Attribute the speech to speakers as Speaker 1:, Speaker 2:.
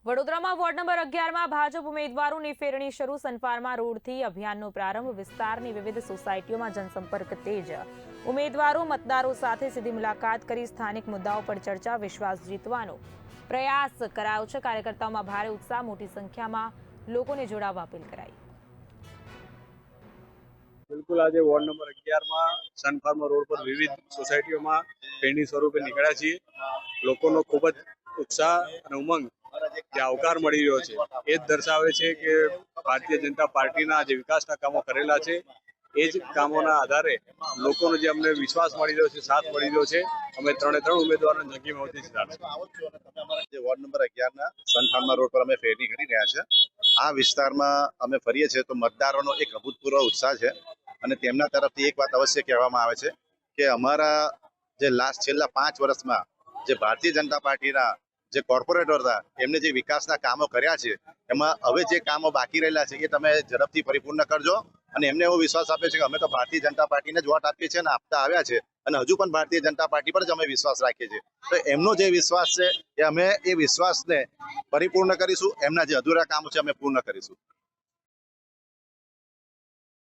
Speaker 1: વડોદરામાં ward number 11માં Bhajap ઉમેદવારોની ફેરણી શરૂ. સનફાર્મા રોડથી અભિયાનનો પ્રારંભ. વિસ્તારની વિવિધ સોસાયટીઓમાં જનસંપર્ક તેજ. ઉમેદવારો મતદારો સાથે સીધી મુલાકાત કરી સ્થાનિક મુદ્દાઓ પર ચર્ચા. વિશ્વાસ જીતવાનો પ્રયાસ કરાયો છે. કાર્યકર્તાઓમાં ભારે ઉત્સાહ. મોટી સંખ્યામાં લોકોને જોડાવા અપીલ કરાઈ.
Speaker 2: બિલકુલ આજે વોર્ડ નંબર 11માં સનફાર્મા રોડ પર વિવિધ સોસાયટીઓમાં ફેરણી સ્વરૂપે નીકળ્યા છીએ. લોકોનો ખૂબ જ ઉત્સાહ અને ઉમંગ જે આવકાર મળી રહ્યો છે એ જ દર્શાવે છે કે ભારતીય જનતા પાર્ટીના જે વિકાસના કામો કરેલા છે એ જ કામોના આધારે લોકોનો જે અમને વિશ્વાસ મળી રહ્યો છે, સાથ મળી રહ્યો છે. અમે ત્રણે ત્રણ ઉમેદવારોને જંગી મતથી
Speaker 3: જે વોર્ડ નંબર 11ના સનફાર્મા રોડ પર અમે ફેરણી કરી રહ્યા છે. આ વિસ્તારમાં અમે ફરીએ છીએ તો મતદારોનો એક અભૂતપૂર્વ ઉત્સાહ છે અને તેમના તરફથી એક વાત અવશ્ય કહેવામાં આવે છે કે અમારા જે છેલ્લા 5 વર્ષમાં જે ભારતીય જનતા પાર્ટીના જે કોર્પોરેટર હતા એમને જે વિકાસના કામો કર્યા છે એમાં હવે જે કામો બાકી રહેલા છે એ તમે ઝડપથી પરિપૂર્ણ કરજો. અને એમને એવો વિશ્વાસ આપ્યો છે કે અમે તો ભારતીય જનતા પાર્ટીને જ વોટ આપીએ છીએ અને આપતા આવ્યા છે અને હજુ પણ ભારતીય જનતા પાર્ટી પર જ અમે વિશ્વાસ રાખીએ છીએ. તો એમનો જે વિશ્વાસ છે એ અમે એ વિશ્વાસને પરિપૂર્ણ કરીશું. એમના જે અધૂરા કામો છે અમે પૂર્ણ કરીશું.